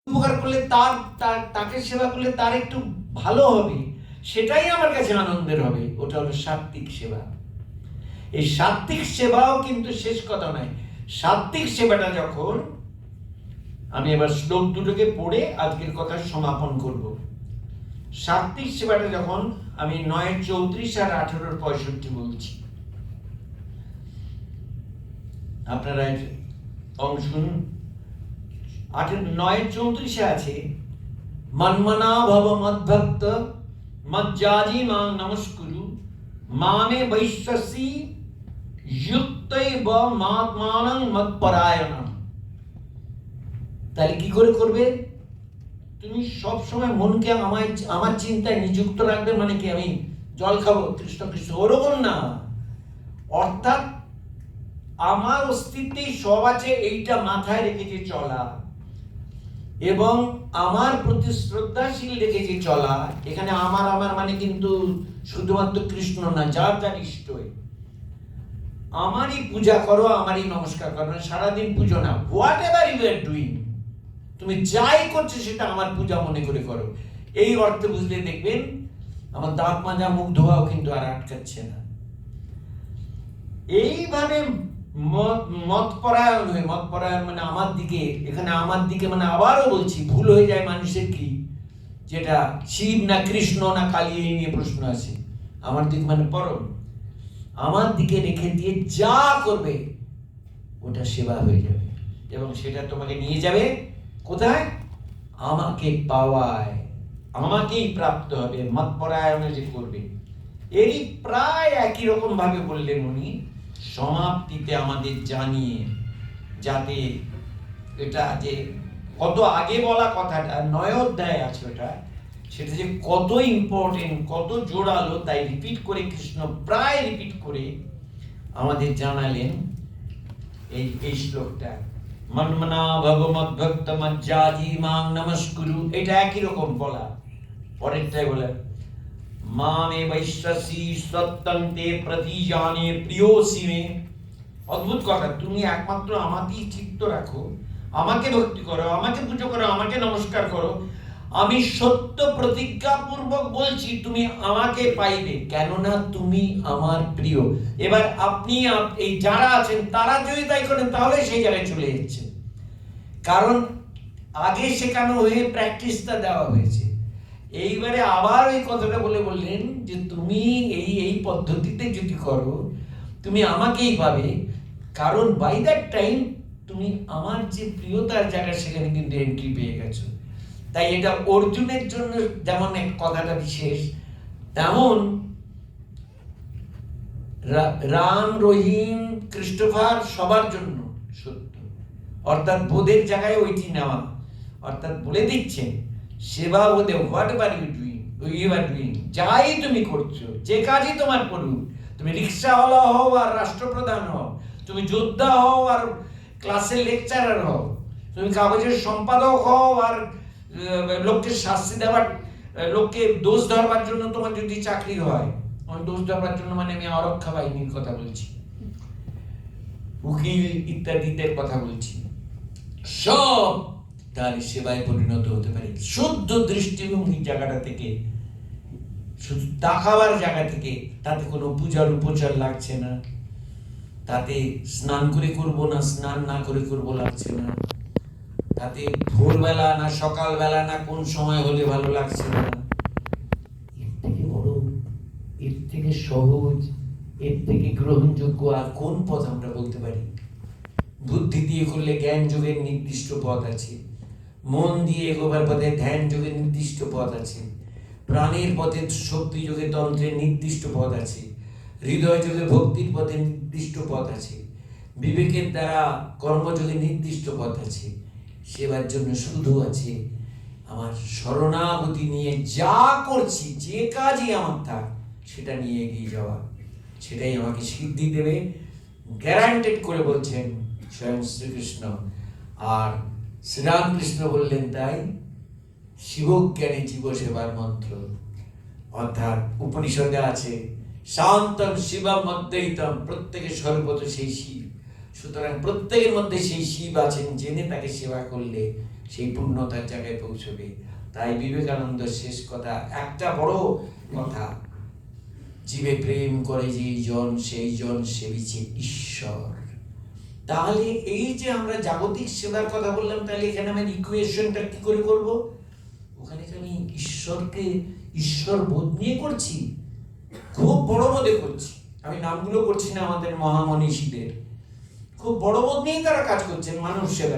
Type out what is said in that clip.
উপকার করলে তাকে সেবা করলে তার একটু ভালো হবে, সেটাই আমার কাছে আনন্দের হবে। ওটা হলো সাত্ত্বিক সেবা। এই সাত্ত্বিক সেবাও কিন্তু শেষ কথা নয়। সাত্ত্বিক সেবাটা যখন, আমি এবার শ্লোক দুটোকে পড়ে আজকের কথা সমাপন করব। সাত্ত্বিক সেবাটা যখন, আমি 9:34 আর 18:65 বলছি, আপনারা অংশ শুনুন। 9:34 আছে, মন্মনা ভব মদ্ভক্ত মজ্জাজি মাং নমস্কুরু মামে বৈশ্বসি যুক্তৈব মাত্মানং মৎপরায়ণম। তাহলে কি করে করবে? তুমি সব সময় মনকে আমার চিন্তায় নিযুক্ত রাখবে। মানে কি আমি জল খাবো কৃষ্ণ কৃষ্ণ, ওরকম না। অর্থাৎ আমার অস্তিত্বেই সব আছে, এইটা মাথায় রেখেছে চলা, এবং আমার প্রতি শ্রদ্ধাশীল রেখেছে চলা। এখানে আমার মানে কিন্তু শুধুমাত্র কৃষ্ণ না, যার যার ইষ্ট, আমারই পূজা করো, আমারই নমস্কার করো। সারাদিন পুজো না, whatever you are doing, তুমি যাই করছো সেটা আমার পূজা মনে করে করো। এই অর্থে বুঝলে দেখবেন আমার দাঁত মাজা মুখ ধোয়াও কিন্তু আর আটকাচ্ছে না। এইভাবে মতপরায়ণ হয়ে, মতপরায়ণ মানে আমার দিকে, এখানে আমার দিকে মানে আবারও বলছি, ভুল হয়ে যায় মানুষের কি, যেটা শিব না কৃষ্ণ না কালী, এই নিয়ে প্রশ্ন আছে। আমার দিক মানে পরম, আমার দিকে রেখে দিয়ে যা করবে ওটা সেবা হয়ে যাবে, এবং সেটা তোমাকে নিয়ে যাবে কোথায়? আমাকে পাওয়ায়, আমাকেই প্রাপ্ত হবে। মতপরায়ণে যে করবে, এরই প্রায় একই রকম ভাবে বললেন উনি সমাপ্তিতে আমাদের জানিয়ে, যাতে এটা যে কত আগে বলা কথাটা 9 অধ্যায় আছে ওটা, সেটা যে কত ইম্পর্টেন্ট, কত জোরালো, তাই রিপিট করে কৃষ্ণ প্রায় রিপিট করে আমাদের জানালেন এই শ্লোকটা। মন্মনা ভগবত ভক্ত মজ্জাজি মাং নমস্কুরু, এটা একই রকম বলা। পরেরটাই বলে মামে বৈশ্বসি সত্যন্তে প্রতিজানে প্রিয়োসি মে। অদ্ভুত কথা, তুমি একমাত্র আমাকেই চিত্ত রাখো, আমাকে ভক্তি করো, আমাকে পুজো করো, আমাকে নমস্কার করো। আমি সত্য প্রতিজ্ঞাপূর্বক বলছি, তুমি আমাকে পাইবে, কেননা তুমি আমার প্রিয়। এবার আপনি এই যারা আছেন তারা যদি তাই করেন, তাহলে সেই জায়গায় চলে যাচ্ছে, কারণ আগে শেখানো হয়ে প্র্যাকটিসটা দেওয়া হয়েছে। এইবারে আবার ওই কথাটা বললেন যে তুমি এই পদ্ধতিতে যদি করো, তুমি আমাকেই পাবে, কারণ বাই দ্যাট টাইম তুমি আমার যে প্রিয়তার জায়গা, সেখানে কিন্তু এন্ট্রি পেয়ে গেছো। তাই এটা অর্জুনের জন্য যেমন এক কথাটা বিশেষ, তেমন রাম, রহিম, ক্রিস্টোফার সবার জন্য সত্য। অর্থাৎ বোধের জায়গায় ওইটি নেওয়া, অর্থাৎ বলে দিচ্ছেন সেবা বোধে, whatever you are doing, যাই তুমি করছো, যে কাজই তোমার করুক, তুমি রিক্সাওয়ালা হও আর রাষ্ট্রপ্রধান হও, তুমি যোদ্ধা হও আর ক্লাসের লেকচারার হও, তুমি কাগজের সম্পাদক হও আর লোককে শাস্তি দেওয়ার, লোককে দোষ ধরবার জন্য তোমার যদি চাকরি হয়, দোষ ধরবার জন্য মানে আমি আরক্ষা বাহিনীর কথা বলছি, উকিল ইত্যাদিতে কথা বলছি, সব তার সেবায় পরিণত হতে পারে। শুদ্ধ দৃষ্টিভঙ্গির জায়গাটা থেকে, শুধু তাকাবার জায়গা থেকে, তাতে কোনো পূজার উপচার লাগছে না, তাতে স্নান করে করব না স্নান না করে করব লাগছে না, তাতে ভোরবেলা না সকালবেলা না কোন সময় হলে ভালো লাগছে না। এর থেকে বড়, এর থেকে সহজ, এর থেকে গ্রহণযোগ্য আর কোন পথ আমরা বলতে পারি? বুদ্ধি দিয়ে করলে জ্ঞান যোগের নির্দিষ্ট পথ আছে, মন দিয়ে এগোবার পথে ধ্যান যোগের নির্দিষ্ট পথ আছে, প্রাণের পথে শক্তি যোগে তন্ত্রের নির্দিষ্ট পথ আছে, হৃদয় যোগে ভক্তির পথে নির্দিষ্ট পথ আছে, বিবেকের দ্বারা কর্মযোগে নির্দিষ্ট পথ আছে। সেবার জন্য শুধু আছে আমার শরণাগতি নিয়ে যা করছি, যে কাজই আমার থাক, সেটা নিয়ে এগিয়ে যাওয়া, সেটাই আমাকে সিদ্ধি দেবে, গ্যারান্টেড করে বলছেন স্বয়ং শ্রীকৃষ্ণ। আর শ্রীরামকৃষ্ণ বললেন তাই শিবজ্ঞানী জীব সেবার মন্ত্র, অর্থাৎ উপনিষদে আছে শান্তম শিবম অদ্বৈতম, প্রত্যেকের সর্বত সেই শিব। সুতরাং প্রত্যেকের মধ্যে সেই শিব আছেন, জেনে তাকে সেবা করলে সেই পূর্ণতার জায়গায় পৌঁছবে। তাই বিবেকানন্দ শেষ কথা, একটা বড় কথা, জীবে প্রেম করে যেই জন সেই জন সেবিছে ঈশ্বর। তাহলে এই যে আমরা জাগতিক সেবার কথা বললাম, তাহলে এখানে আমি ইকুয়েশনটা কি করে করব? ওখানে আমি ঈশ্বরকে ঈশ্বর বোধ নিয়ে করছি, খুব বড় বোধে করছি। আমি নামগুলো করছি না আমাদের মহামনীষীদের, খুব বড় বোধ নিয়েই তারা কাজ করছেন, মানুষ সেবা।